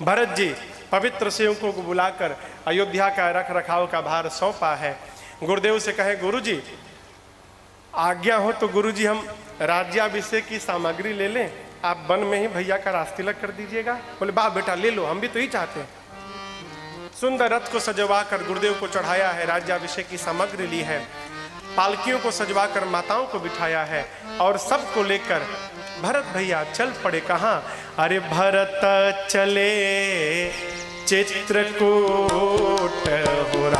भरत जी पवित्र सेवकों को बुलाकर अयोध्या का रख रखाव का भार सौंपा है। गुरुदेव से कहे गुरु जी आज्ञा हो तो गुरु जी हम राज्याभिषेक की सामग्री ले लें, आप वन में ही भैया का राजतिलक कर दीजिएगा। बोले वाह बेटा ले लो, हम भी तो ही चाहते हैं। सुंदर रथ को सजवा कर गुरुदेव को चढ़ाया है, राज्याभिषेक की सामग्री ली है, पालकियों को सजवा कर माताओं को बिठाया है और सबको लेकर भरत भैया चल पड़े। कहाँ? अरे भरत चले चित्रकूट हो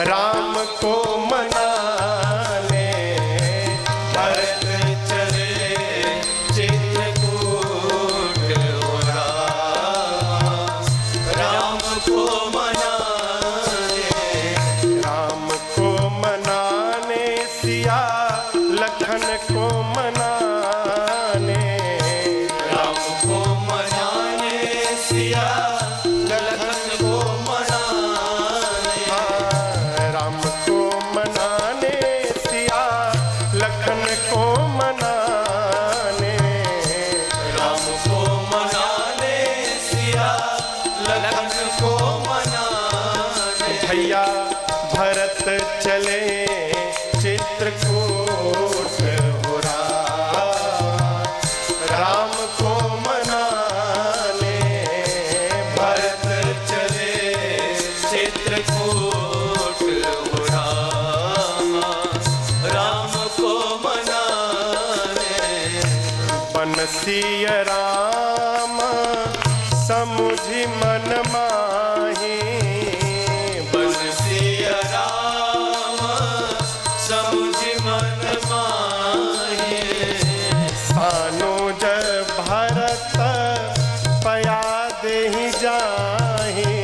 राम को मनाने, भरत चले चित्रकूट हो राम को मनाने, राम को मनाने सिया लखन को मनाने, राम को मनाने सिया लखन को मनाने, राम को मनाने सिया लखन को मनाने, राम को मनाने सिया लखन को मनाने। भैया भरत चले चित्रकूट हो राम को मनाने, भरत चले चित्रकूट हो राम को मनाने। बनसिय राम समुझि मन माही, बनसिय राम समुझि मन माही, सानुज भरत पया देहि जाहि,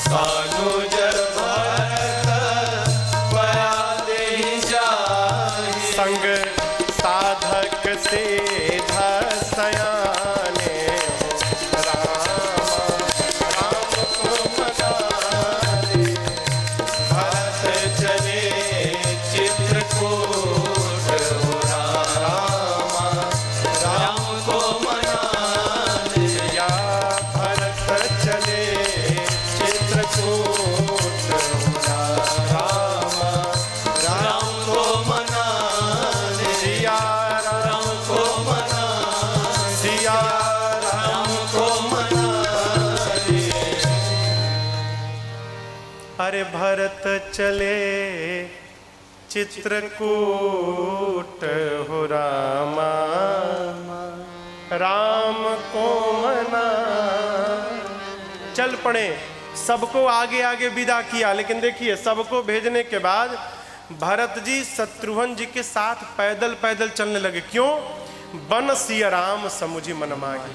सानुज भरत पया देहि जाहि, संग साधक सीधा सयाने राम को मनाने, भरत चले चित्रकूट हो राम को मनाने, या भरत चले चित्रकूट हो राम को मनाने, सिया राम को मनाने, सिया राम को मनाने। अरे भरत चले चित्रकूट हो राम को मना। चल पड़े, सबको आगे आगे विदा किया। लेकिन देखिए सबको भेजने के बाद भरत जी शत्रुघ्न जी के साथ पैदल पैदल चलने लगे। क्यों? वन सिय राम समुझि मन माही,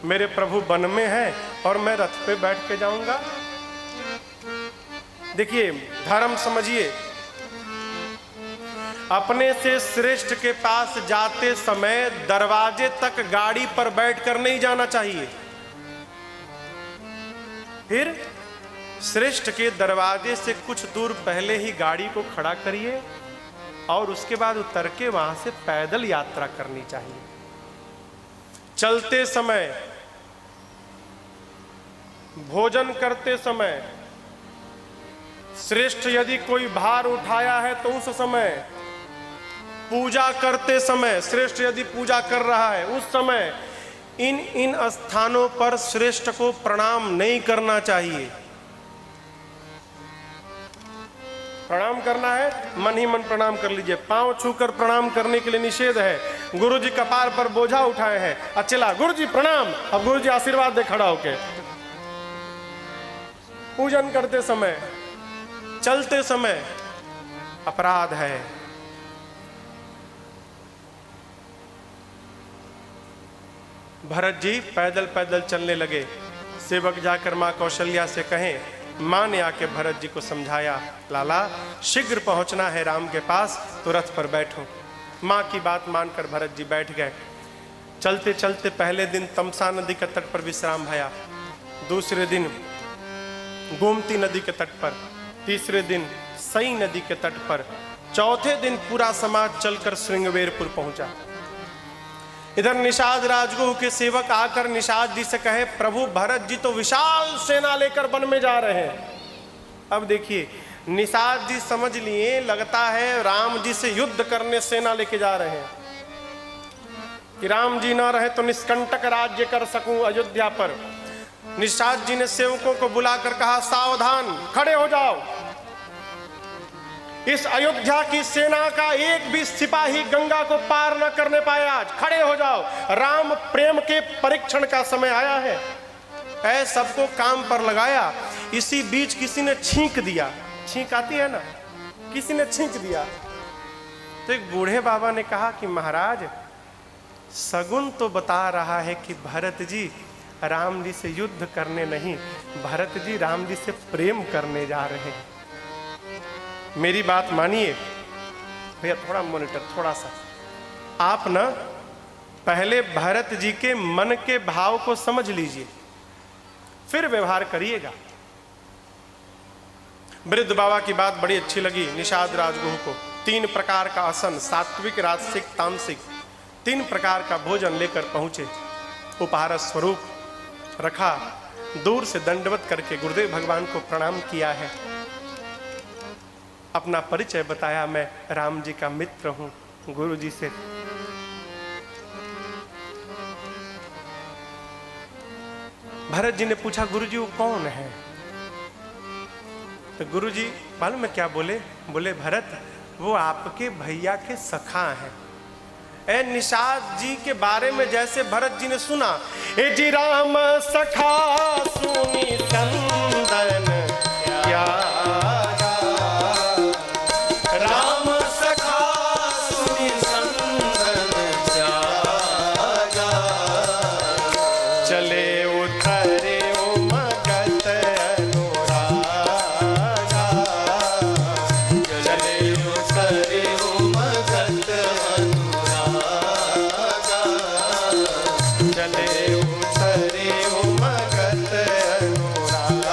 मेरे प्रभु वन में है और मैं रथ पे बैठ के जाऊंगा। देखिए धर्म समझिए, अपने से श्रेष्ठ के पास जाते समय दरवाजे तक गाड़ी पर बैठकर नहीं जाना चाहिए। फिर श्रेष्ठ के दरवाजे से कुछ दूर पहले ही गाड़ी को खड़ा करिए और उसके बाद उतर के वहां से पैदल यात्रा करनी चाहिए। चलते समय, भोजन करते समय, श्रेष्ठ यदि कोई भार उठाया है तो उस समय, पूजा करते समय, श्रेष्ठ यदि पूजा कर रहा है उस समय इन स्थानों पर श्रेष्ठ को प्रणाम नहीं करना चाहिए। प्रणाम करना है मन ही मन प्रणाम कर लीजिए, पांव छूकर प्रणाम करने के लिए निषेध है। गुरु जी कपार पर बोझा उठाए हैं, अचला गुरु जी प्रणाम, अब गुरु जी आशीर्वाद दे खड़ा होके। पूजन करते समय, चलते समय अपराध है। भरत जी पैदल पैदल चलने लगे। सेवक जाकर माँ कौशल्या से कहें, माँ ने आके भरत जी को समझाया, लाला शीघ्र पहुंचना है राम के पास तो रथ पर बैठो। माँ की बात मानकर भरत जी बैठ गए। चलते चलते पहले दिन तमसा नदी के तट पर विश्राम भया, दूसरे दिन गोमती नदी के तट पर, तीसरे दिन सई नदी के तट पर, चौथे दिन पूरा समाज चलकर श्रृंगवेरपुर पहुंचा। इधर निषाद राजगुह के सेवक आकर निषाद जी से कहे, प्रभु भरत जी तो विशाल सेना लेकर वन में जा रहे हैं। अब देखिए, निषाद जी समझ लिए लगता है राम जी से युद्ध करने सेना लेके जा रहे हैं कि राम जी ना रहे तो निष्कंटक राज्य कर सकूं अयोध्या पर। निषाद जी ने सेवकों को बुलाकर कहा, सावधान, खड़े हो जाओ। इस अयोध्या की सेना का एक भी सिपाही गंगा को पार न करने पाया। आज खड़े हो जाओ, राम प्रेम के परीक्षण का समय आया है। ऐ सबको काम पर लगाया। इसी बीच किसी ने छींक दिया, छींक आती है ना, किसी ने छींक दिया। तो एक बूढ़े बाबा ने कहा कि महाराज, सगुन तो बता रहा है कि भरत जी राम जी से युद्ध करने नहीं, भरत जी राम जी से प्रेम करने जा रहे हैं। मेरी बात मानिए भैया, थोड़ा मॉनिटर, थोड़ा सा आप ना पहले भरत जी के मन के भाव को समझ लीजिए, फिर व्यवहार करिएगा। वृद्ध बाबा की बात बड़ी अच्छी लगी निषाद राजगुह को। 3 प्रकार का आसन, सात्विक, राजसिक, तामसिक, 3 प्रकार का भोजन लेकर पहुंचे। उपहार स्वरूप रखा, दूर से दंडवत करके गुरुदेव भगवान को प्रणाम किया है। अपना परिचय बताया, मैं राम जी का मित्र हूं। गुरु जी से भरत जी ने पूछा, गुरु जी वो कौन है? तो गुरु जी मालूम है क्या बोले? बोले, भरत वो आपके भैया के सखा हैं। ए निषाद जी के बारे में जैसे भरत जी ने सुना, ए जी राम सखा सुनी चंदन क्या, राम सखा सुनी चंदन क्या, चले उतरे उमगत अनुरागा, चले उतरे उमगत अनुरागा, चले उतरे उमगत अनुरागा।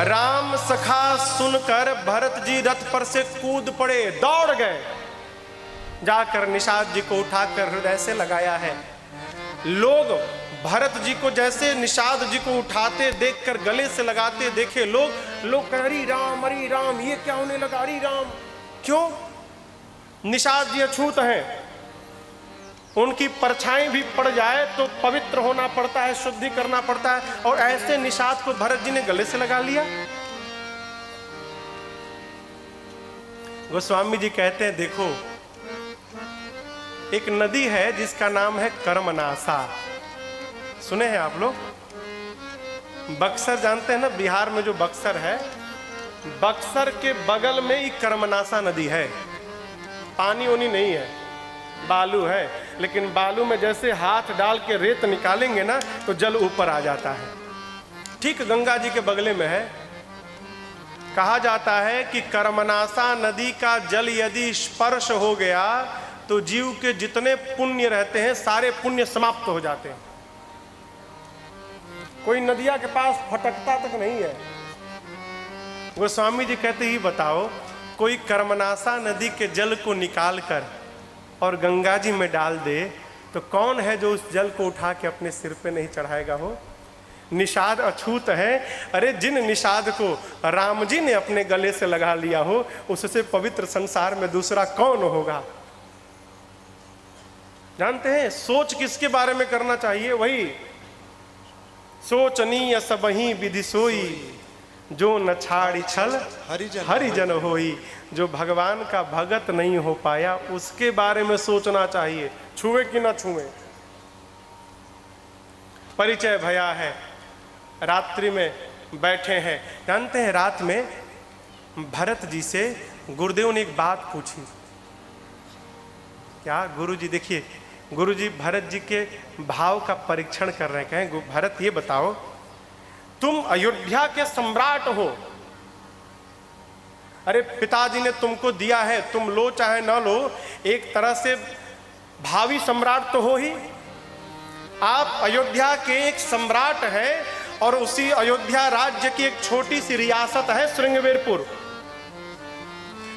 राम सखा सुनकर भरत जी रथ पर से कूद पड़े, दौड़ गए। जाकर निषाद जी को उठाकर हृदय से लगाया है। लोग भरत जी को जैसे निषाद जी को उठाते देखकर गले से लगाते देखे लोग हरि राम, ये क्या होने लगा, हरि राम। क्यों? निषाद जी अछूत हैं, उनकी परछाई भी पड़ जाए तो पवित्र होना पड़ता है, शुद्धि करना पड़ता है, और ऐसे निषाद को भरत जी ने गले से लगा लिया। गोस्वामी जी कहते हैं, देखो एक नदी है जिसका नाम है कर्मनासा। सुने हैं आप लोग? बक्सर जानते हैं ना, बिहार में जो बक्सर है, बक्सर के बगल में ही कर्मनासा नदी है। पानी उनी नहीं है, बालू है, लेकिन बालू में जैसे हाथ डाल के रेत निकालेंगे ना तो जल ऊपर आ जाता है। ठीक गंगा जी के बगले में है। कहा जाता है कि कर्मनासा नदी का जल यदि स्पर्श हो गया तो जीव के जितने पुण्य रहते हैं सारे पुण्य समाप्त हो जाते हैं। कोई नदिया के पास फटकता तक नहीं है। गोस्वामी जी कहते ही बताओ, कोई कर्मनासा नदी के जल को निकाल कर और गंगा जी में डाल दे तो कौन है जो उस जल को उठा के अपने सिर पे नहीं चढ़ाएगा? हो निषाद अछूत है। अरे जिन निषाद को राम जी ने अपने गले से लगा लिया हो, उससे पवित्र संसार में दूसरा कौन होगा? जानते हैं सोच किसके बारे में करना चाहिए? वही सोचनीय सबही विधि सोई, जो न छाड़ी छल हरिजन होई। जो भगवान का भगत नहीं हो पाया उसके बारे में सोचना चाहिए, छुए कि ना छुए। परिचय भया है, रात्रि में बैठे हैं। जानते हैं रात में भरत जी से गुरुदेव ने एक बात पूछी। क्या? गुरु जी देखिए, गुरु जी भरत जी के भाव का परीक्षण कर रहे हैं। कहें, भरत ये बताओ, तुम अयोध्या के सम्राट हो। अरे पिताजी ने तुमको दिया है, तुम लो चाहे ना लो, एक तरह से भावी सम्राट तो हो ही। आप अयोध्या के एक सम्राट हैं और उसी अयोध्या राज्य की एक छोटी सी रियासत है श्रृंगवेरपुर।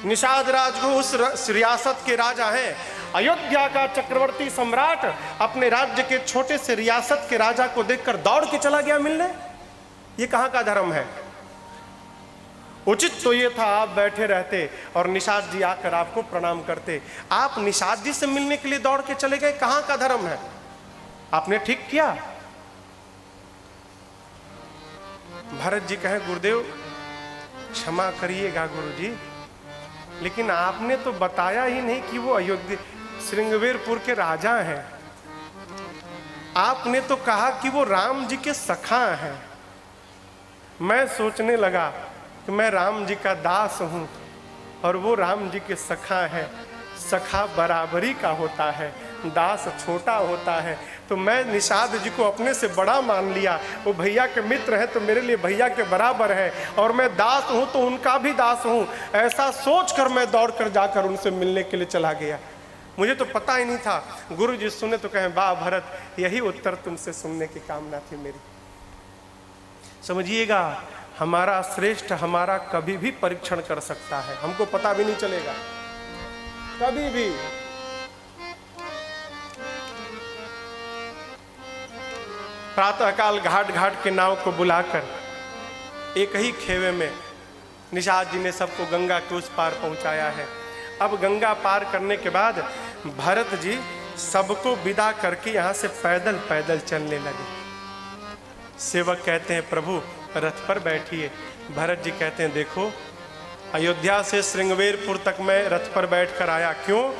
निषाद राजगुह उस रियासत के राजा हैं अयोध्या का चक्रवर्ती सम्राट अपने राज्य के छोटे से रियासत के राजा को देखकर दौड़ के चला गया मिलने। ये कहां का धर्म है? उचित तो ये था आप बैठे रहते और निषाद जी आकर आपको प्रणाम करते। आप निषाद जी से मिलने के लिए दौड़ के चले गए, कहां का धर्म है? आपने ठीक किया। भरत जी कहे गुरुदेव क्षमा करिएगा गुरुजी, लेकिन आपने तो बताया ही नहीं कि वो अयोध्या श्रृंगवेरपुर के राजा हैं। आपने तो कहा कि वो राम जी के सखा हैं। मैं सोचने लगा कि मैं राम जी का दास हूं और वो राम जी के सखा हैं। सखा बराबरी का होता है, दास छोटा होता है। तो मैं निषाद जी को अपने से बड़ा मान लिया। वो भैया के मित्र हैं तो मेरे लिए भैया के बराबर है, और मैं दास हूं तो उनका भी दास हूं। ऐसा सोचकर मैं दौड़कर जाकर उनसे मिलने के लिए चला गया। मुझे तो पता ही नहीं था। गुरु जी सुने तो कहें वाह भरत, यही उत्तर तुमसे सुनने की कामना थी मेरी। समझिएगा, हमारा श्रेष्ठ हमारा कभी भी परीक्षण कर सकता है, हमको पता भी नहीं चलेगा कभी भी। प्रातःकाल घाट घाट के नाव को बुलाकर एक ही खेवे में निषाद जी ने सबको गंगा के उस पार पहुंचाया है। अब गंगा पार करने के बाद भरत जी सबको विदा करके यहां से पैदल पैदल चलने लगे। सेवक कहते हैं प्रभु रथ पर बैठिए। भरत जी कहते हैं देखो अयोध्या से श्रृंगवेरपुर तक मैं रथ पर बैठकर आया। क्यों?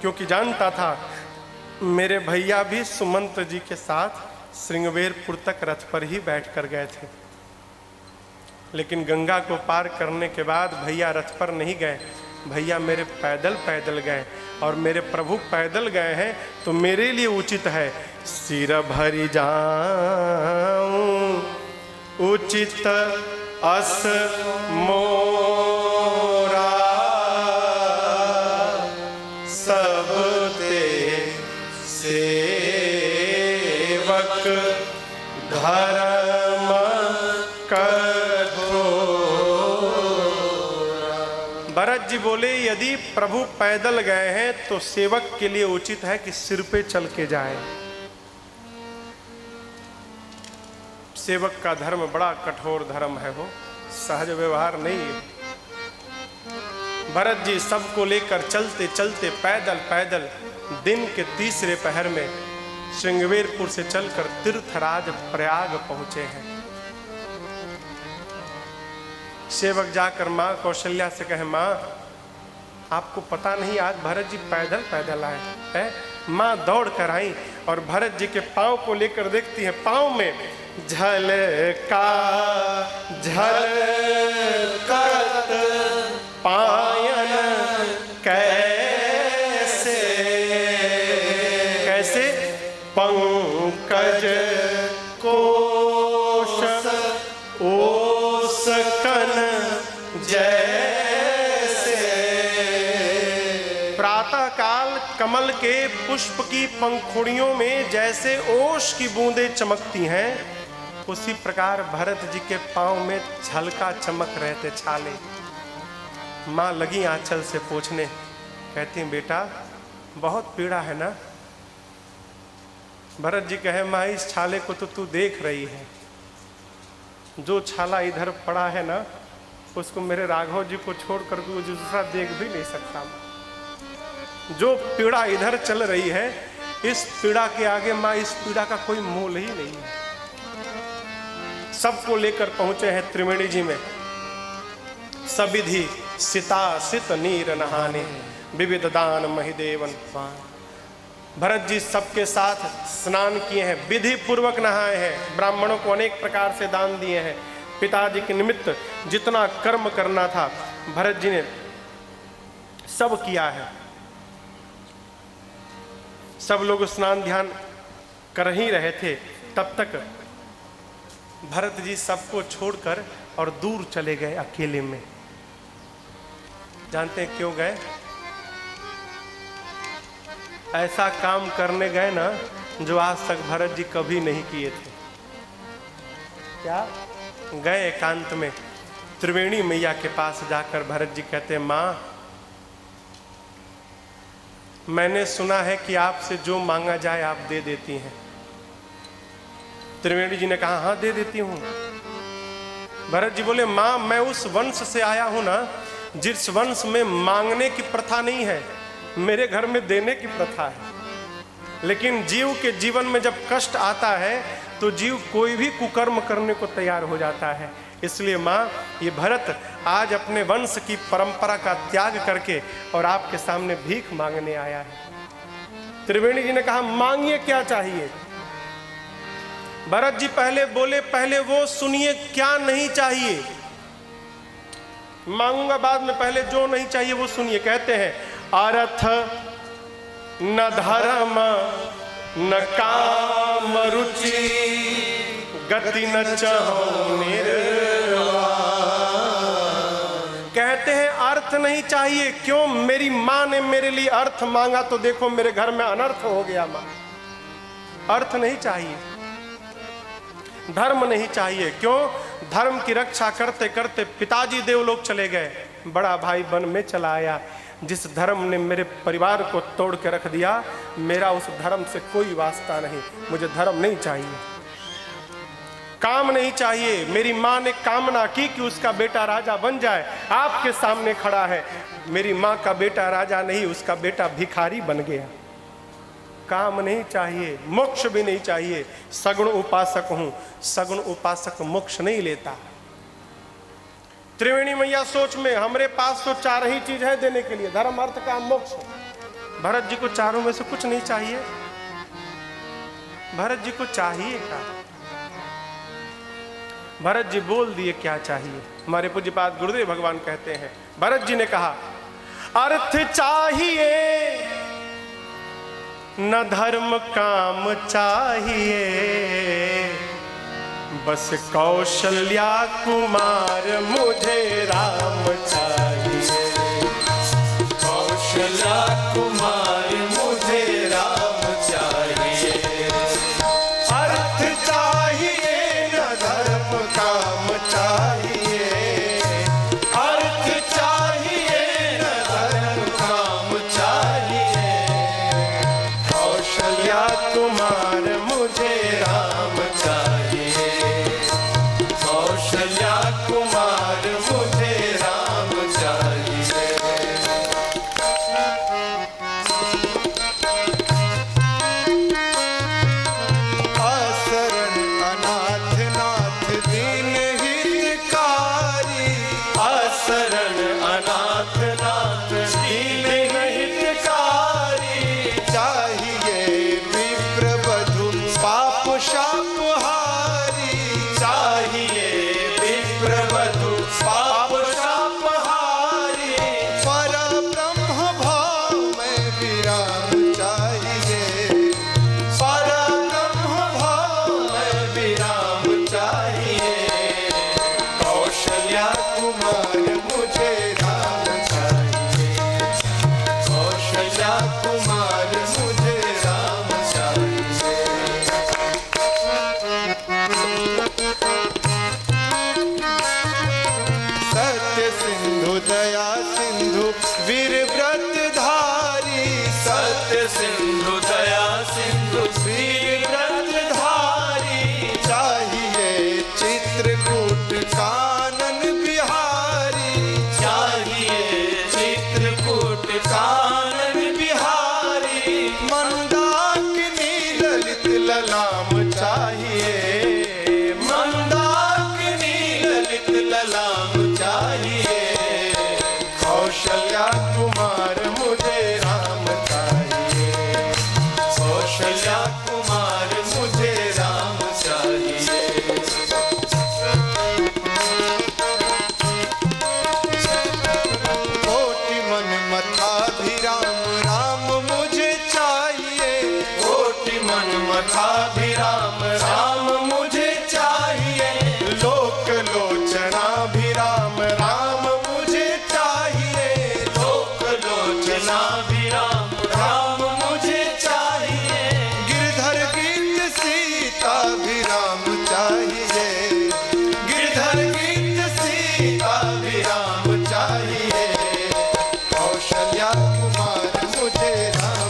क्योंकि जानता था मेरे भैया भी सुमंत जी के साथ श्रृंगवेरपुर तक रथ पर ही बैठकर गए थे। लेकिन गंगा को पार करने के बाद भैया रथ पर नहीं गए, भैया मेरे पैदल पैदल गए, और मेरे प्रभु पैदल गए हैं तो मेरे लिए उचित है सिर भरी जाऊं उचित अस मोरा सब ते सेवक धर्म कठोरा। भरत जी बोले यदि प्रभु पैदल गए हैं तो सेवक के लिए उचित है कि सिर पे चल के जाए। सेवक का धर्म बड़ा कठोर धर्म है, वो सहज व्यवहार नहीं है। भरत जी सबको लेकर चलते चलते पैदल पैदल दिन के तीसरे पहर में श्रृंगवेरपुर से चलकर तीर्थराज प्रयाग पहुंचे हैं। सेवक जाकर मां कौशल्या से कहे मां आपको पता नहीं आज भरत जी पैदल पैदल आए हैं। मां दौड़ कर आई और भरत जी के पांव को लेकर देखती है, पांव में झलका झलकत पायन कैसे कैसे पंकज कोश ओसकन जैसे। प्रातःकाल कमल के पुष्प की पंखुड़ियों में जैसे ओश की बूंदें चमकती हैं, उसी प्रकार भरत जी के पांव में झलका चमक रहे थे छाले। माँ लगी आंचल से पूछने, कहती बेटा बहुत पीड़ा है ना? भरत जी कहे माँ इस छाले को तो तू देख रही है, जो छाला इधर पड़ा है ना उसको मेरे राघव जी को छोड़कर दूसरा देख भी नहीं सकता। जो पीड़ा इधर चल रही है इस पीड़ा के आगे माँ इस पीड़ा का कोई मोल ही नहीं है। सबको लेकर पहुंचे हैं त्रिवेणी जी में। सविधि सिता सित नीर नहाने विविध दान महिदेवन। भरत जी सबके साथ स्नान किए हैं, विधि पूर्वक नहाए हैं, ब्राह्मणों को अनेक प्रकार से दान दिए हैं। पिताजी के निमित्त जितना कर्म करना था भरत जी ने सब किया है। सब लोग स्नान ध्यान कर ही रहे थे, तब तक भरत जी सबको छोड़कर और दूर चले गए अकेले में। जानते हैं क्यों गए? ऐसा काम करने गए ना जो आज तक भरत जी कभी नहीं किए थे। क्या? गए एकांत में त्रिवेणी मैया के पास जाकर भरत जी कहते हैं माँ मैंने सुना है कि आपसे जो मांगा जाए आप दे देती हैं। त्रिवेणी जी ने कहा हाँ दे देती हूँ। भरत जी बोले माँ मैं उस वंश से आया हूं ना जिस वंश में मांगने की प्रथा नहीं है, मेरे घर में देने की प्रथा है। लेकिन जीव के जीवन में जब कष्ट आता है तो जीव कोई भी कुकर्म करने को तैयार हो जाता है। इसलिए माँ ये भरत आज अपने वंश की परंपरा का त्याग करके और आपके सामने भीख मांगने आया है। त्रिवेणी जी ने कहा मांगिए क्या चाहिए। भरत जी पहले बोले पहले वो सुनिए क्या नहीं चाहिए। मांगूंगा बाद में, पहले जो नहीं चाहिए वो सुनिए। कहते हैं अर्थ न धर्म न काम रुचि गति न चाहो निर्वाण। कहते हैं अर्थ नहीं चाहिए। क्यों? मेरी माँ ने मेरे लिए अर्थ मांगा तो देखो मेरे घर में अनर्थ हो गया। माँ अर्थ नहीं चाहिए, धर्म नहीं चाहिए। क्यों? धर्म की रक्षा करते करते पिताजी देवलोक चले गए, बड़ा भाई वन में चला आया। जिस धर्म ने मेरे परिवार को तोड़ के रख दिया, मेरा उस धर्म से कोई वास्ता नहीं। मुझे धर्म नहीं चाहिए, काम नहीं चाहिए। मेरी माँ ने कामना की कि उसका बेटा राजा बन जाए, आपके सामने खड़ा है। मेरी माँ का बेटा राजा नहीं, उसका बेटा भिखारी बन गया। काम नहीं चाहिए, मोक्ष भी नहीं चाहिए। सगुण उपासक हूं, सगुण उपासक मोक्ष नहीं लेता। त्रिवेणी मैया सोच में, हमरे पास तो चार ही चीज है देने के लिए, धर्म अर्थ काम मोक्ष। भरत जी को चारों में से कुछ नहीं चाहिए। भरत जी को चाहिए क्या? भरत जी बोल दिए क्या चाहिए। हमारे पूज्यपाद गुरुदेव भगवान कहते हैं, भरत जी ने कहा अर्थ चाहिए न धर्म काम चाहिए, बस कौशल्या कुमार मुझे राम चाहिए। कौशल्या कुमार मुझे राम चाहिए। अर्थ चाहिए न धर्म काम चाहिए, अर्थ चाहिए न धर्म काम चाहिए। कौशल्या कुमार मुझे राम चाहिए। कौशल्या कुमार मुझे राम चाहिए। असरण अनाथ नाथ दीन हितकारी। असरण अनाथ नाथ दीन हितकारी। चाहिए विप्र बधु पाप शाप हारी। चाहिए विप्र वधु पाप शाप हारी। पर ब्रह्म भाव में विराम चाहिए। पर ब्रह्म भाव में विराम चाहिए। कौशल्या कुमार मुझे राम चाहिए। कौशल्या कुमार मुझे राम चाहिए। सत्य सिंधु दया सिंधु वीर व्रत धारी। सत्य सिंधु दया सिंधु वीर व्रत धारी। चाहिए चित्रकूट कानन बिहारी। चाहिए चित्रकूट कानन बिहारी। मंदाकिनी ललित ललाम चाहिए। मंदाकिनी ललित ललाम चाहिए। कौशल्या कुमार मुझे राम चाहिए। कौशल्या कुमार मुझे राम चाहिए। कोटि मन मथाभिराम राम मुझे चाहिए। कोटि मन मथाभिराम राम मुझे चाहिए। लोक लोचनाभिराम राम मुझे चाहिए। लोक लोचनाभिराम राम मुझे चाहिए। गिरधर गीत सीताभिराम चाहिए। गिरधर गीत सीताभिराम चाहिए। कौशल्या कुमार मुझे राम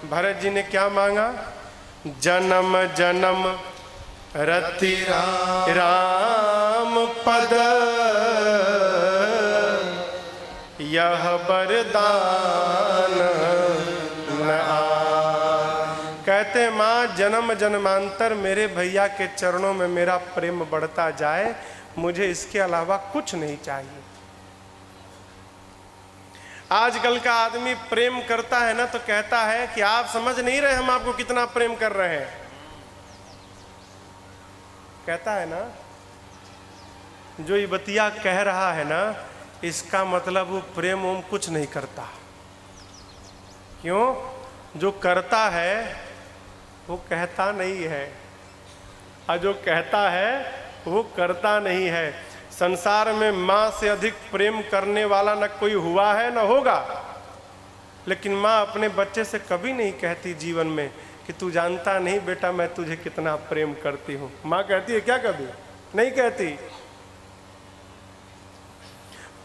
भरत जी ने क्या मांगा? जन्म जन्म रति राम पद, यह वरदान न आ। कहते माँ जन्म जन्मांतर मेरे भैया के चरणों में मेरा प्रेम बढ़ता जाए, मुझे इसके अलावा कुछ नहीं चाहिए। आजकल का आदमी प्रेम करता है ना तो कहता है कि आप समझ नहीं रहे हम आपको कितना प्रेम कर रहे हैं, कहता है ना। जो ये बतिया कह रहा है ना, इसका मतलब वो प्रेम उम कुछ नहीं करता। क्यों? जो करता है वो कहता नहीं है, और जो कहता है वो करता नहीं है। संसार में माँ से अधिक प्रेम करने वाला न कोई हुआ है न होगा, लेकिन माँ अपने बच्चे से कभी नहीं कहती जीवन में कि तू जानता नहीं बेटा मैं तुझे कितना प्रेम करती हूँ। माँ कहती है क्या? कभी नहीं कहती।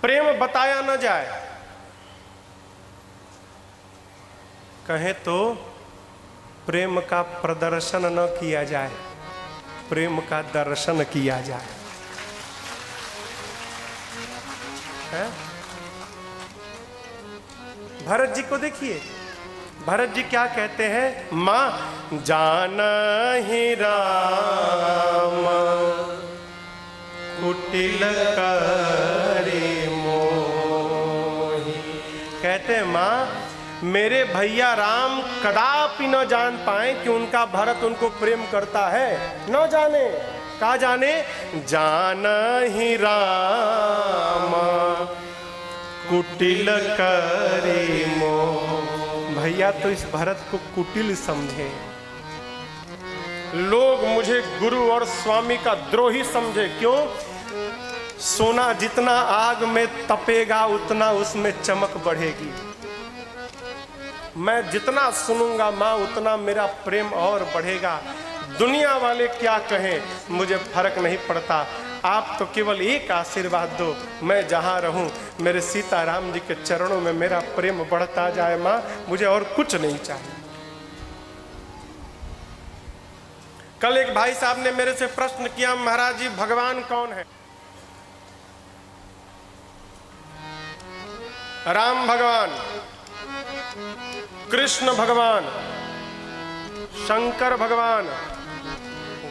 प्रेम बताया न जाए, कहे तो प्रेम का प्रदर्शन न किया जाए, प्रेम का दर्शन किया जाए। है? भरत जी को देखिए, भरत जी क्या कहते हैं? मां जानहि राम कुटिल करे मोहि। कहते हैं मां मेरे भैया राम कदापि न जान पाए कि उनका भरत उनको प्रेम करता है, न जाने। का जाने? जानहि राम कुटिल करे मोह। भैया तो इस भरत को कुटिल समझे, लोग मुझे गुरु और स्वामी का द्रोही समझे। क्यों? सोना जितना आग में तपेगा उतना उसमें चमक बढ़ेगी। मैं जितना सुनूंगा माँ उतना मेरा प्रेम और बढ़ेगा। दुनिया वाले क्या कहें मुझे फर्क नहीं पड़ता, आप तो केवल एक आशीर्वाद दो, मैं जहां रहूं मेरे सीताराम जी के चरणों में मेरा प्रेम बढ़ता जाए। मां मुझे और कुछ नहीं चाहिए। कल एक भाई साहब ने मेरे से प्रश्न किया, महाराज जी भगवान कौन है? राम भगवान, कृष्ण भगवान, शंकर भगवान,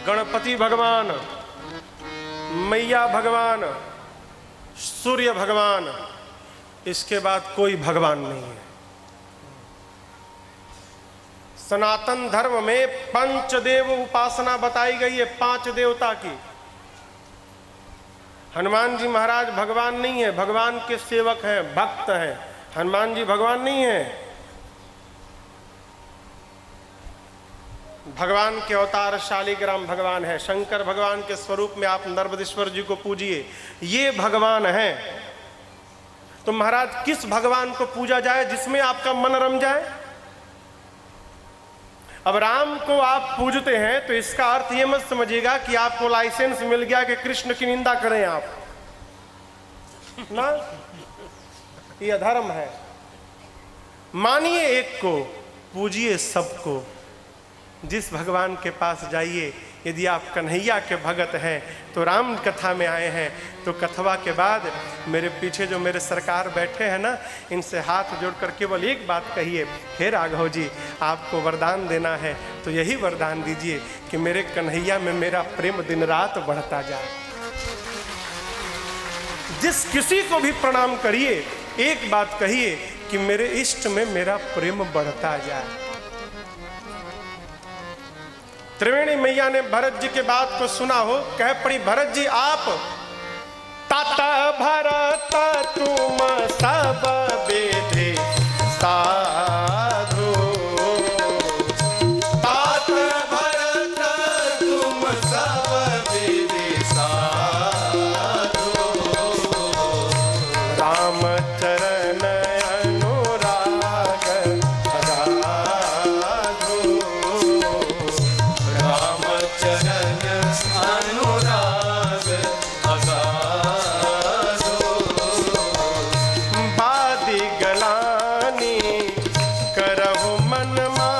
गणपति भगवान, मैया भगवान, सूर्य भगवान, इसके बाद कोई भगवान नहीं है। सनातन धर्म में पंचदेव उपासना बताई गई है, 5 देवता की। हनुमान जी महाराज भगवान नहीं है, भगवान के सेवक हैं, भक्त हैं। हनुमान जी भगवान नहीं है। भगवान के अवतार शालिग्राम भगवान है। शंकर भगवान के स्वरूप में आप नर्मदेश्वर जी को पूजिए, ये भगवान है। तो महाराज किस भगवान को पूजा जाए जिसमें आपका मन रम जाए? अब राम को आप पूजते हैं तो इसका अर्थ ये मत समझिएगा कि आपको लाइसेंस मिल गया कि कृष्ण की निंदा करें आप ना, ये अधर्म है। मानिए एक को, पूजिए सबको। जिस भगवान के पास जाइए, यदि आप कन्हैया के भगत हैं तो राम कथा में आए हैं तो कथवा के बाद मेरे पीछे जो मेरे सरकार बैठे हैं ना, इनसे हाथ जोड़कर केवल एक बात कहिए, हे राघव जी आपको वरदान देना है तो यही वरदान दीजिए कि मेरे कन्हैया में मेरा प्रेम दिन रात बढ़ता जाए। जिस किसी को भी प्रणाम करिए, एक बात कहिए कि मेरे इष्ट में मेरा प्रेम बढ़ता जाए। त्रिवेणी मैया ने भरत जी के बात को सुना हो, कह पड़ी भरत जी आप तात भरत तुम सब विधि साधु, तात भरत तुम सब विधि साधु, राम चरण अनुराग अगाधु, राम चरण अनुराग अगाधु, बादी गलानी करहु मन मा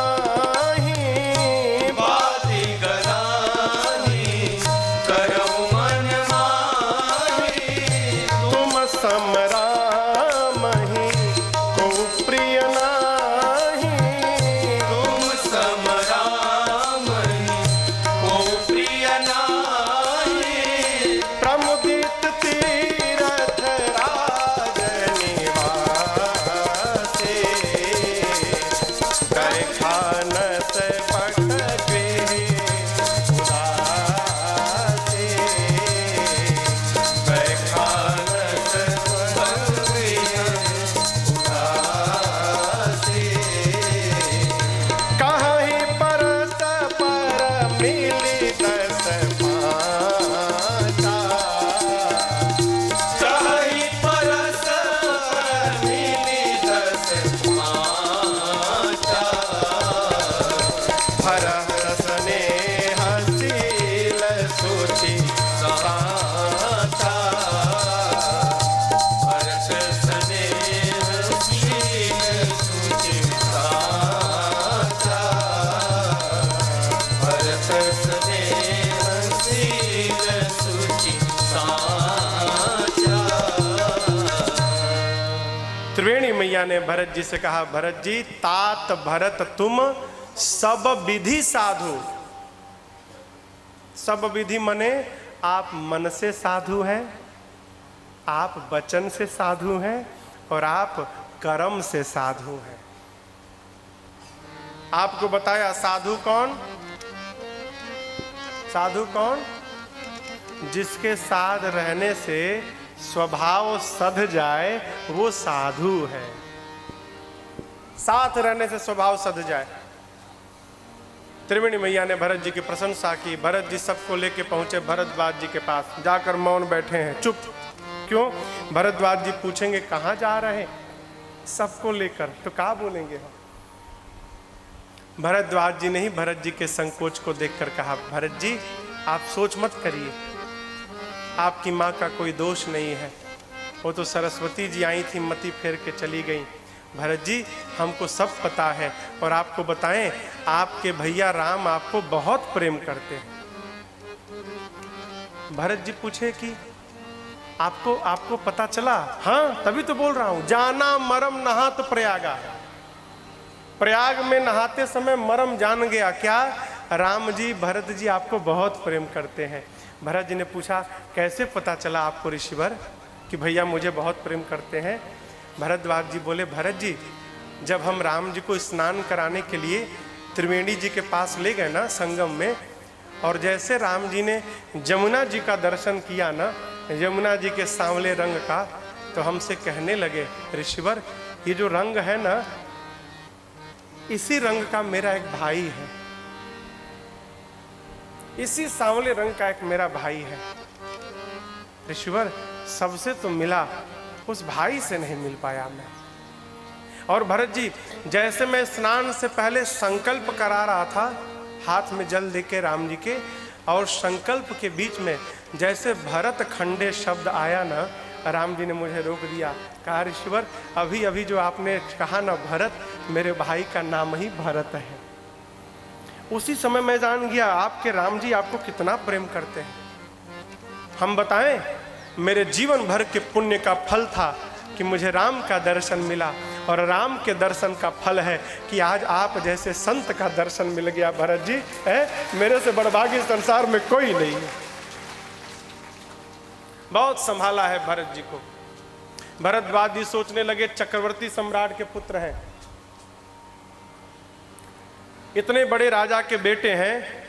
त्रिवेणी मैया ने भरत जी से कहा, भरत जी, तात भरत तुम सब विधि साधु। सब विधि मने आप मन से साधु हैं, आप वचन से साधु हैं और आप कर्म से साधु हैं। आपको बताया साधु कौन? साधु कौन? जिसके साथ रहने से स्वभाव सध जाए वो साधु है। साथ रहने से स्वभाव सध जाए। त्रिवेणी मैया ने भरत जी की प्रशंसा की। भरत जी सबको लेके पहुंचे भरद्वाज जी के पास, जाकर मौन बैठे हैं, चुप। क्यों? भरद्वाज जी पूछेंगे कहाँ जा रहे हैं, सबको लेकर तो क्या बोलेंगे हम। भरद्वाज जी ने ही भरत जी के संकोच को देखकर कहा, भरत जी आप सोच मत करिए, आपकी माँ का कोई दोष नहीं है, वो तो सरस्वती जी आई थी, मति फेर के चली गई। भरत जी हमको सब पता है, और आपको बताएं आपके भैया राम आपको बहुत प्रेम करते हैं। भरत जी पूछे कि आपको पता चला? हाँ तभी तो बोल रहा हूं, जाना मरम नहात प्रयागा। प्रयाग में नहाते समय मरम जान गया। क्या? राम जी भरत जी आपको बहुत प्रेम करते हैं। भरत जी ने पूछा कैसे पता चला आपको ऋषिवर कि भैया मुझे बहुत प्रेम करते हैं? भरद्वाज जी बोले, भरत जी जब हम राम जी को स्नान कराने के लिए त्रिवेणी जी के पास ले गए ना संगम में, और जैसे राम जी ने जमुना जी का दर्शन किया ना, यमुना जी के सांवले रंग का, तो हमसे कहने लगे, ऋषिवर ये जो रंग है ना, इसी रंग का मेरा एक भाई है, इसी सांवले रंग का एक मेरा भाई है। ऋषिवर सबसे तो मिला, उस भाई से नहीं मिल पाया मैं। और भरत जी जैसे मैं स्नान से पहले संकल्प करा रहा था, हाथ में जल देके राम जी के, और संकल्प के बीच में जैसे भरत खंडे शब्द आया ना, राम जी ने मुझे रोक दिया। कहा ऋषिवर अभी अभी जो आपने कहा ना भरत, मेरे भाई का नाम ही भरत है। उसी समय मैं जान गया आपके राम जी आपको कितना प्रेम करते हैं। हम बताएं, मेरे जीवन भर के पुण्य का फल था कि मुझे राम का दर्शन मिला, और राम के दर्शन का फल है कि आज आप जैसे संत का दर्शन मिल गया। भरत जी है, मेरे से बड़भागी संसार में कोई नहीं है। बहुत संभाला है भरत जी को। भरद्वाज जी सोचने लगे चक्रवर्ती सम्राट के पुत्र हैं, इतने बड़े राजा के बेटे हैं,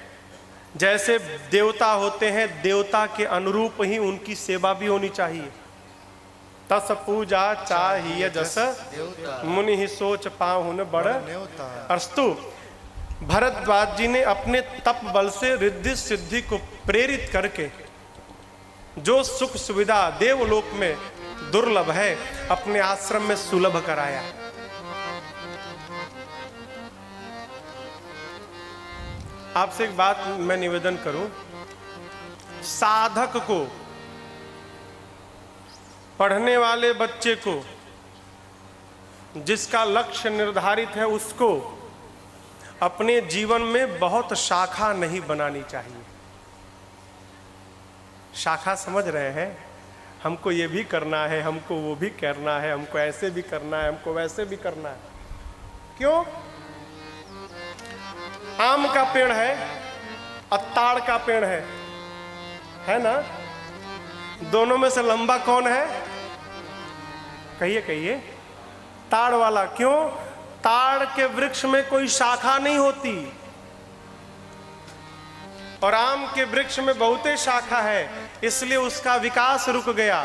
जैसे देवता होते हैं देवता के अनुरूप ही उनकी सेवा भी होनी चाहिए। तस पूजा चाहिए जस मुनि ही सोच पाहुन बड़ अस्तु। भरद्वाज जी ने अपने तप बल से रिद्धि सिद्धि को प्रेरित करके जो सुख सुविधा देवलोक में दुर्लभ है अपने आश्रम में सुलभ कराया। आपसे एक बात मैं निवेदन करूं, साधक को, पढ़ने वाले बच्चे को, जिसका लक्ष्य निर्धारित है उसको अपने जीवन में बहुत शाखा नहीं बनानी चाहिए। शाखा समझ रहे हैं? हमको ये भी करना है, हमको वो भी करना है, हमको ऐसे भी करना है, हमको वैसे भी करना है। क्यों? आम का पेड़ है, अत्ताड़ का पेड़ है ना? दोनों में से लंबा कौन है? कहिए कहिए। ताड़ वाला। क्यों? ताड़ के वृक्ष में कोई शाखा नहीं होती, और आम के वृक्ष में बहुते शाखा है, इसलिए उसका विकास रुक गया।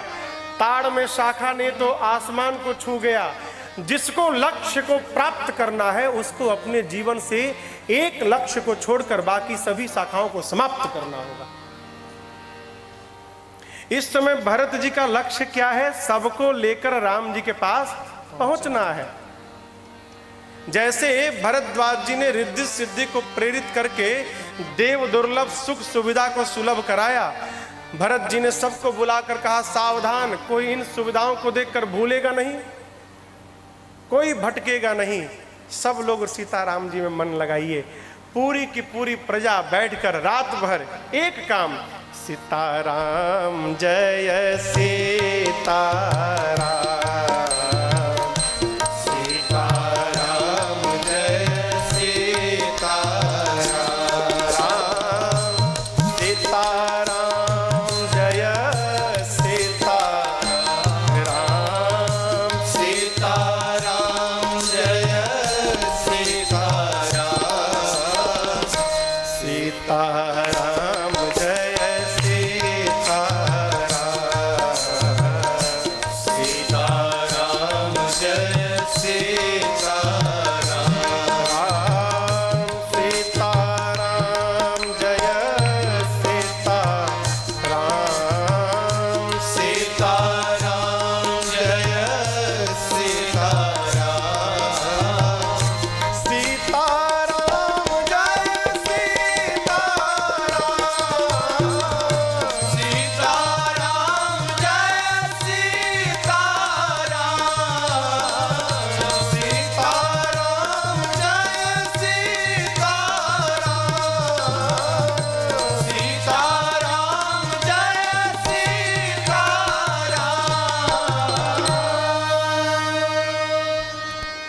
ताड़ में शाखा नहीं तो आसमान को छू गया। जिसको लक्ष्य को प्राप्त करना है उसको अपने जीवन से एक लक्ष्य को छोड़कर बाकी सभी शाखाओं को समाप्त करना होगा। इस समय भरत जी का लक्ष्य क्या है? सबको लेकर राम जी के पास पहुंचना है। जैसे भरद्वाज जी ने रिद्धि सिद्धि को प्रेरित करके देव दुर्लभ सुख सुविधा को सुलभ कराया, भरत जी ने सबको बुलाकर कहा सावधान, कोई इन सुविधाओं को देखकर भूलेगा नहीं, कोई भटकेगा नहीं। सब लोग सीताराम जी में मन लगाइए। पूरी की पूरी प्रजा बैठकर रात भर एक काम, सीताराम जय सीताराम,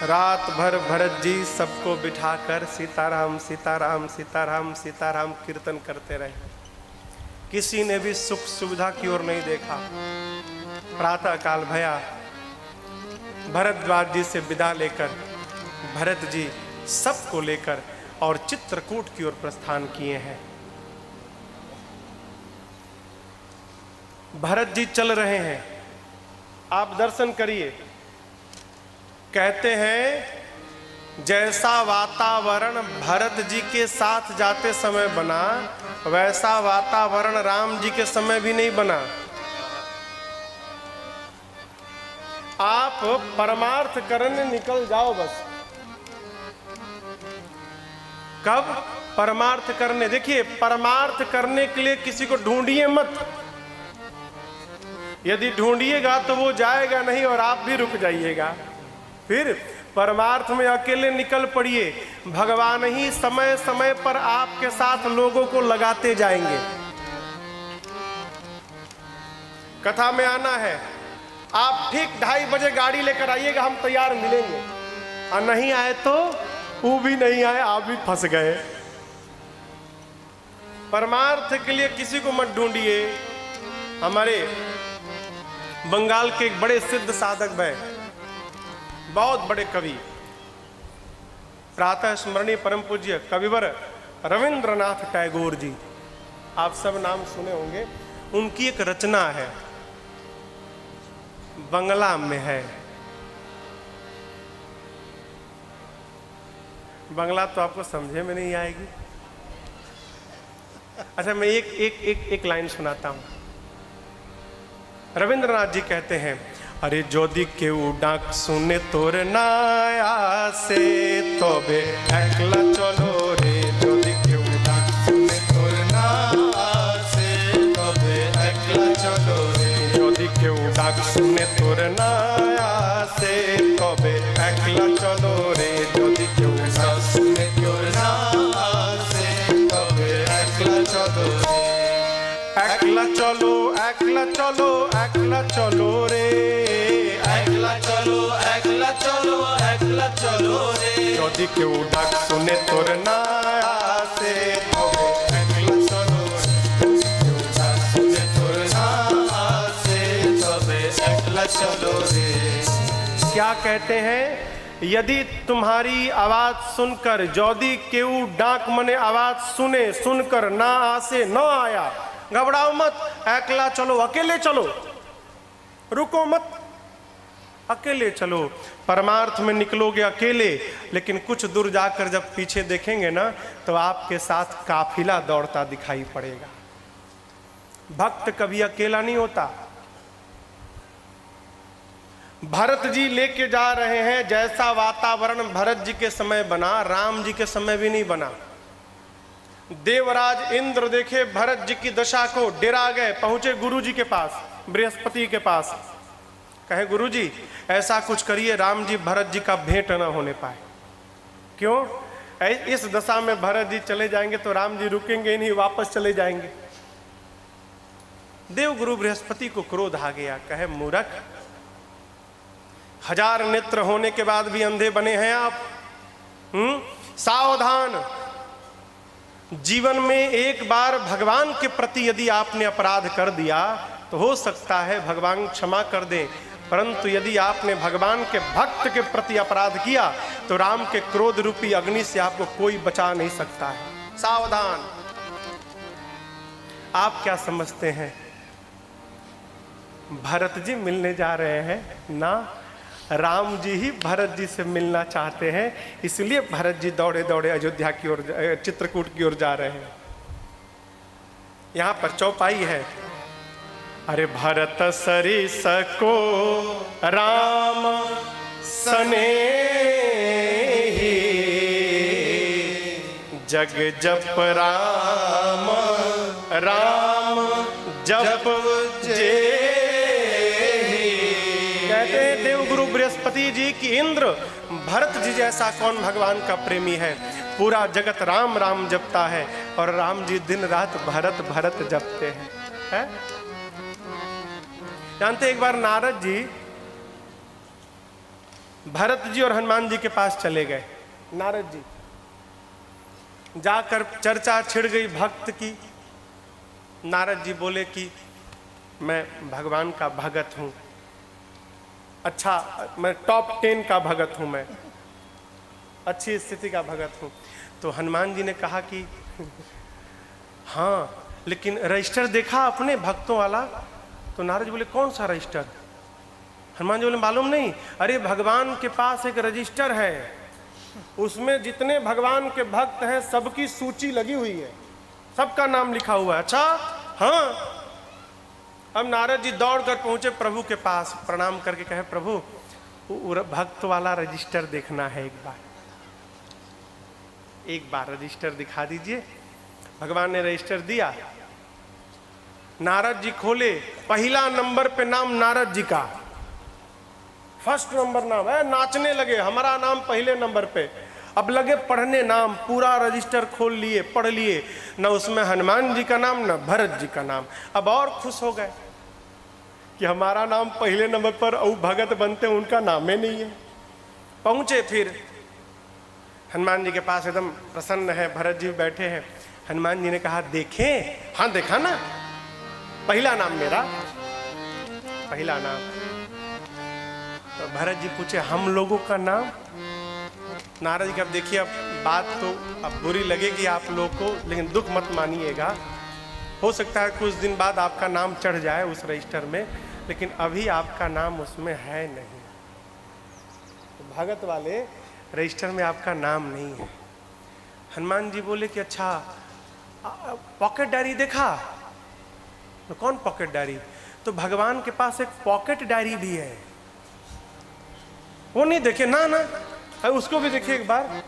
रात भर भरत जी सबको बिठाकर सीताराम सीताराम सीताराम सीताराम कीर्तन करते रहे। किसी ने भी सुख सुविधा की ओर नहीं देखा। प्रातः काल भया, भरद्वाज जी से विदा लेकर भरत जी सबको लेकर और चित्रकूट की ओर प्रस्थान किए हैं। भरत जी चल रहे हैं, आप दर्शन करिए। कहते हैं जैसा वातावरण भरत जी के साथ जाते समय बना, वैसा वातावरण राम जी के समय भी नहीं बना। आप परमार्थ करने निकल जाओ बस। कब? परमार्थ करने। देखिए, परमार्थ करने के लिए किसी को ढूंढिए मत। यदि ढूंढिएगा तो वो जाएगा नहीं और आप भी रुक जाइएगा। फिर परमार्थ में अकेले निकल पड़िए। भगवान ही समय समय पर आपके साथ लोगों को लगाते जाएंगे। कथा में आना है, आप ठीक 2:30 बजे गाड़ी लेकर आइएगा, हम तैयार मिलेंगे। और नहीं आए तो वो भी नहीं आए, आप भी फंस गए। परमार्थ के लिए किसी को मत ढूंढिए। हमारे बंगाल के एक बड़े सिद्ध साधक हैं, बहुत बड़े कवि, प्रातः स्मरणीय परम पूज्य कविवर रविंद्रनाथ टैगोर जी, आप सब नाम सुने होंगे। उनकी एक रचना है, बंगला में है। बंगला तो आपको समझे में नहीं आएगी। अच्छा, मैं एक लाइन सुनाता हूं। रविंद्रनाथ जी कहते हैं, अरे जोदी के डाक सुने तोर नाया से तबे एकला चलो रे। जोदी के डाक सुने तोर नाया से तबे एकला चलो रे। जोदी के डाक सुने तोर नाया से तबे एकला चलो रे। जोदी के डाक सुने तोर नाया से तबे एकला चलो रे। एकला चलो एकला चलो एकला चलो रे। একলা চলো একলা চলো একলা চলো রে। যদি কেউ ডাক শুনে তোর না আসে তবে একলা চলো রে। কেউ ডাক শুনে তোর না আসে তবে একলা চলো রে। क्या कहते हैं? यदि तुम्हारी आवाज सुनकर, यदि केऊ डाक मने आवाज सुने, सुनकर ना आसे, न आया, घबराओ मत, एकला चलो, अकेले चलो, रुको मत, अकेले चलो। परमार्थ में निकलोगे अकेले, लेकिन कुछ दूर जाकर जब पीछे देखेंगे ना, तो आपके साथ काफिला दौड़ता दिखाई पड़ेगा। भक्त कभी अकेला नहीं होता। भरत जी लेके जा रहे हैं, जैसा वातावरण भरत जी के समय बना, राम जी के समय भी नहीं बना। देवराज इंद्र देखे भरत जी की दशा को, डरा गए, पहुंचे गुरु जी के पास, बृहस्पति के पास। कहे गुरु जी ऐसा कुछ करिए, राम जी भरत जी का भेंट न होने पाए। क्यों? इस दशा में भरत जी चले जाएंगे तो राम जी रुकेंगे नहीं, वापस चले जाएंगे। देव गुरु बृहस्पति को क्रोध आ गया। कहे मूर्ख, 1000 नेत्र होने के बाद भी अंधे बने हैं आप। सावधान। जीवन में एक बार भगवान के प्रति यदि आपने अपराध कर दिया तो हो सकता है भगवान क्षमा कर दें, परंतु यदि आपने भगवान के भक्त के प्रति अपराध किया तो राम के क्रोध रूपी अग्नि से आपको कोई बचा नहीं सकता है। सावधान। आप क्या समझते हैं? भरत जी मिलने जा रहे हैं ना, राम जी ही भरत जी से मिलना चाहते हैं, इसलिए भरत जी दौड़े दौड़े अयोध्या की ओर, चित्रकूट की ओर जा रहे हैं। यहां पर चौपाई है। अरे भरत सरिस को राम सने ही, जग जप राम राम जप जे। कहते हैं देवगुरु बृहस्पति जी की इंद्र, भरत जी जैसा कौन भगवान का प्रेमी है। पूरा जगत राम राम जपता है और राम जी दिन रात भरत भरत जपते हैं। जानते एक बार नारद जी भरत जी और हनुमान जी के पास चले गए। नारद जी जाकर चर्चा छिड़ गई भक्त की। नारद जी बोले कि मैं भगवान का भगत हूँ, अच्छा मैं टॉप 10 का भगत हूँ, मैं अच्छी स्थिति का भगत हूँ। तो हनुमान जी ने कहा कि हाँ, लेकिन रजिस्टर देखा अपने भक्तों वाला? तो नारद जी बोले कौन सा रजिस्टर? हनुमान जी बोले मालूम नहीं। अरे भगवान के पास एक रजिस्टर है, उसमें जितने भगवान के भक्त हैं सबकी सूची लगी हुई है, सबका नाम लिखा हुआ है। अच्छा हाँ। अब नारद जी दौड़ कर पहुंचे प्रभु के पास, प्रणाम करके कहे प्रभु वो भक्त वाला रजिस्टर देखना है, एक बार रजिस्टर दिखा दीजिए। भगवान ने रजिस्टर दिया। नारद जी खोले, पहला नंबर पे नाम नारद जी का, फर्स्ट नंबर नाम है। नाचने लगे, हमारा नाम पहले नंबर पे। अब लगे पढ़ने नाम, पूरा रजिस्टर खोल लिए, पढ़ लिए, न उसमें हनुमान जी का नाम न भरत जी का नाम। अब और खुश हो गए कि हमारा नाम पहले नंबर पर, और भगत बनते उनका नाम ही नहीं है। पहुंचे फिर हनुमान जी के पास, एकदम प्रसन्न है, भरत जी बैठे हैं। हनुमान जी ने कहा देखें? हाँ देखा ना, पहला नाम मेरा, पहला नाम। तो भरत जी पूछे हम लोगों का नाम? नारद जी, अब देखिए, अब बात तो अब बुरी लगेगी आप लोग को, लेकिन दुख मत मानिएगा। हो सकता है कुछ दिन बाद आपका नाम चढ़ जाए उस रजिस्टर में, लेकिन अभी आपका नाम उसमें है नहीं। तो भगत वाले रजिस्टर में आपका नाम नहीं है। हनुमान जी बोले कि अच्छा पॉकेट डायरी देखा? तो कौन पॉकेट डायरी? तो भगवान के पास एक पॉकेट डायरी भी है, वो नहीं देखे? ना ना, उसको भी देखिए एक बार।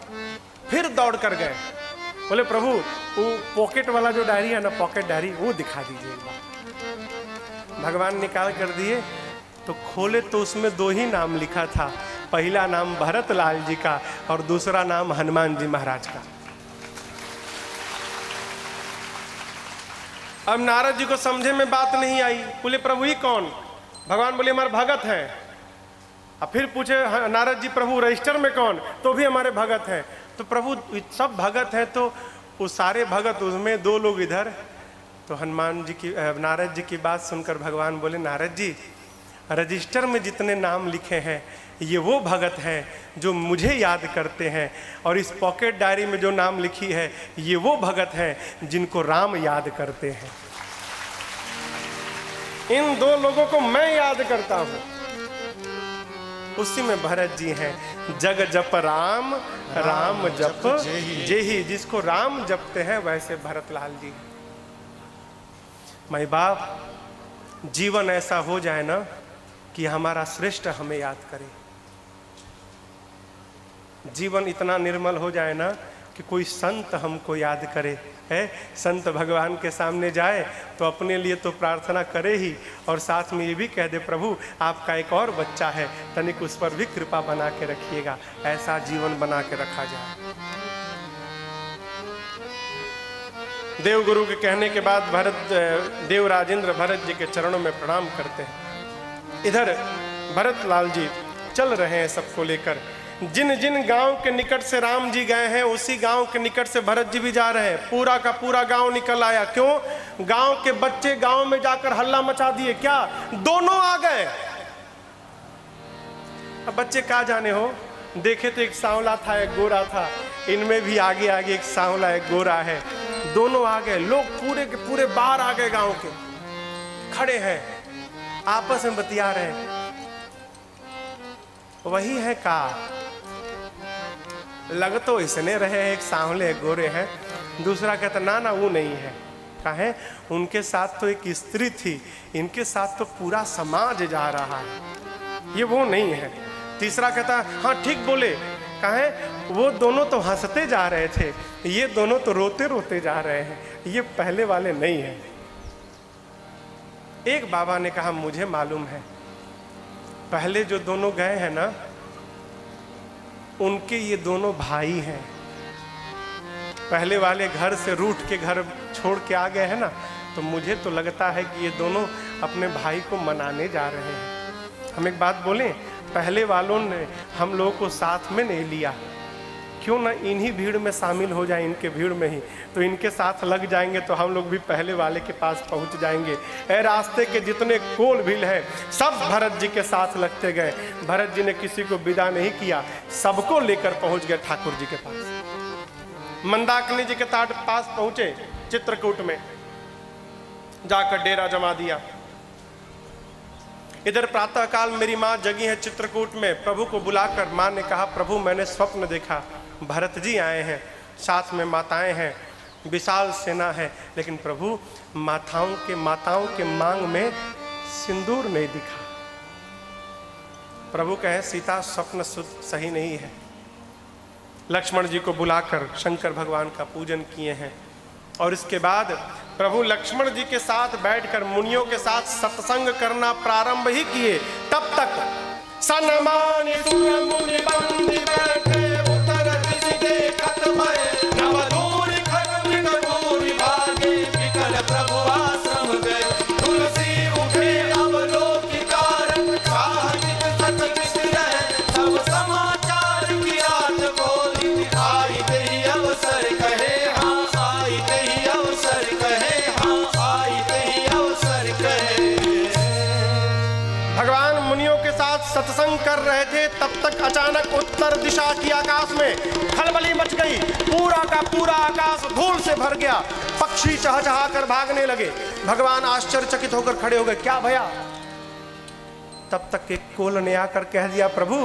फिर दौड़ कर गए, बोले प्रभु वो पॉकेट वाला जो डायरी है ना, पॉकेट डायरी, वो दिखा दीजिए एक बार। भगवान निकाल कर दिए तो खोले तो उसमें दो ही नाम लिखा था, पहला नाम भरत लाल जी का और दूसरा नाम हनुमान जी महाराज का। अब नारद जी को समझे में बात नहीं आई, बोले प्रभु ये कौन? भगवान बोले हमारे भगत हैं। अब फिर पूछे नारद जी प्रभु रजिस्टर में कौन? तो भी हमारे भगत हैं। तो प्रभु सब भगत हैं, तो वो सारे भगत उसमें दो लोग इधर। तो हनुमान जी की, नारद जी की बात सुनकर भगवान बोले नारद जी रजिस्टर में जितने नाम लिखे हैं ये वो भगत हैं जो मुझे याद करते हैं, और इस पॉकेट डायरी में जो नाम लिखी है ये वो भगत हैं जिनको राम याद करते हैं। इन दो लोगों को मैं याद करता हूं, उसी में भरत जी हैं। जग जप राम, राम जप जेहि। जिसको राम जपते हैं वैसे भरतलाल जी। माई बाप, जीवन ऐसा हो जाए ना कि हमारा श्रेष्ठ हमें याद करे। जीवन इतना निर्मल हो जाए ना कि कोई संत हमको याद करे। है संत भगवान के सामने जाए तो अपने लिए तो प्रार्थना करे ही, और साथ में ये भी कह दे प्रभु आपका एक और बच्चा है, तनिक उस पर भी कृपा बना के रखिएगा। ऐसा जीवन बना के रखा जाए। देवगुरु के कहने के बाद देव राजेंद्र भरत जी के चरणों में प्रणाम करते हैं। इधर भरत लाल जी चल रहे हैं सबको लेकर। जिन जिन गांव के निकट से राम जी गए हैं उसी गांव के निकट से भरत जी भी जा रहे हैं। पूरा का पूरा गांव निकल आया। क्यों? गांव के बच्चे गांव में जाकर हल्ला मचा दिए। क्या? दोनों आ गए। अब बच्चे कहाँ जाने हो, देखे तो एक सांवला था एक गोरा था, इनमें भी आगे आगे एक सांवला एक गोरा है, दोनों आ गए। लोग पूरे के पूरे बाहर आ गए, गांव के खड़े हैं, आपस में बतिया रहे हैं। वही है का? लग तो इसने रहे हैं, एक सांवले एक गोरे हैं। दूसरा कहता ना ना वो नहीं है। कहे उनके साथ तो एक स्त्री थी, इनके साथ तो पूरा समाज जा रहा है, ये वो नहीं है। तीसरा कहता हाँ ठीक बोले। कहे वो दोनों तो हंसते जा रहे थे, ये दोनों तो रोते रोते जा रहे हैं, ये पहले वाले नहीं है। एक बाबा ने कहा मुझे मालूम है, पहले जो दोनों गए हैं ना उनके ये दोनों भाई हैं। पहले वाले घर से रूठ के घर छोड़ के आ गए हैं ना, तो मुझे तो लगता है कि ये दोनों अपने भाई को मनाने जा रहे हैं। हम एक बात बोलें, पहले वालों ने हम लोगों को साथ में नहीं लिया, क्यों ना इन्हीं भीड़ में शामिल हो जाए, इनके भीड़ में ही, तो इनके साथ लग जाएंगे तो हम लोग भी पहले वाले के पास पहुंच जाएंगे। ए रास्ते के जितने कोल भील है सब भरत जी के साथ लगते गए। भरत जी ने किसी को विदा नहीं किया, सबको लेकर पहुंच गए ठाकुर जी के पास। मंदाकिनी जी के पास पहुंचे, चित्रकूट में जाकर डेरा जमा दिया। इधर प्रातःकाल मेरी माँ जगी है चित्रकूट में। प्रभु को बुलाकर माँ ने कहा, प्रभु मैंने स्वप्न देखा, भरत जी आए हैं, साथ में माताएं हैं, विशाल सेना है, लेकिन प्रभु माताओं के मांग में सिंदूर नहीं दिखा। प्रभु कहे, सीता स्वप्न सही नहीं है। लक्ष्मण जी को बुलाकर शंकर भगवान का पूजन किए हैं और इसके बाद प्रभु लक्ष्मण जी के साथ बैठकर मुनियों के साथ सत्संग करना प्रारंभ ही किए। तब तक सनमानि सुर मुनि बंदी बैठे, उतर दिशि देखत भय, नवदूर खग मृग भागे, विकल प्रभु आश्रम गए, तुलसी उठे अवलोकिकार, साहित सत विसरह, सब समाचार की रात बोली, आई दही अवसर कहे हाँ, आई दही अवसर कहे हाँ, आई दही अवसर कहे। भगवान मुनियों के साथ सत्संग कर रहे थे, तब तक अचानक उत्तर दिशा की आकाश में खलबली मच गई। पूरा का पूरा आकाश धूल से भर गया, पक्षी चहचहा कर भागने लगे। भगवान आश्चर्यचकित होकर खड़े हो गए, क्या भया? तब तक एक कोल ने आकर कह दिया, प्रभु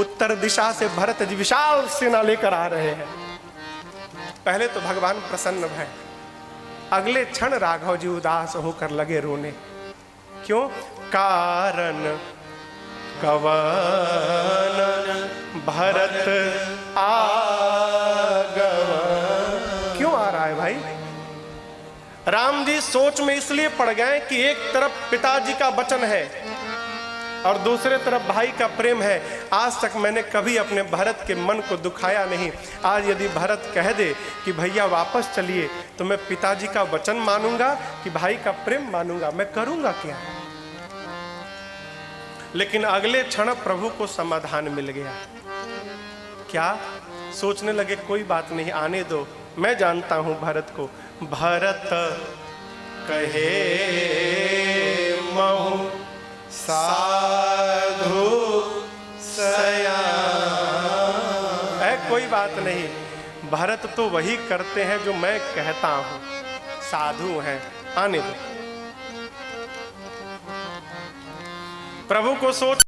उत्तर दिशा से भरत जी विशाल सेना लेकर आ रहे हैं। पहले तो भगवान प्रसन्न भय, अगले क्षण राघव जी उदास होकर लगे रोने। क्यों? कारण कवन भरत आगमन। क्यों आ रहा है भाई? राम जी सोच में इसलिए पड़ गए कि एक तरफ पिताजी का वचन है और दूसरे तरफ भाई का प्रेम है। आज तक मैंने कभी अपने भरत के मन को दुखाया नहीं। आज यदि भरत कह दे कि भैया वापस चलिए, तो मैं पिताजी का वचन मानूंगा कि भाई का प्रेम मानूंगा? मैं करूंगा क्या? लेकिन अगले क्षण प्रभु को समाधान मिल गया। क्या? सोचने लगे कोई बात नहीं, आने दो, मैं जानता हूं भरत को। भरत कहे महु साधु सयान। कोई बात नहीं, भरत तो वही करते हैं जो मैं कहता हूं, साधु हैं, आने दो। प्रभु को सोच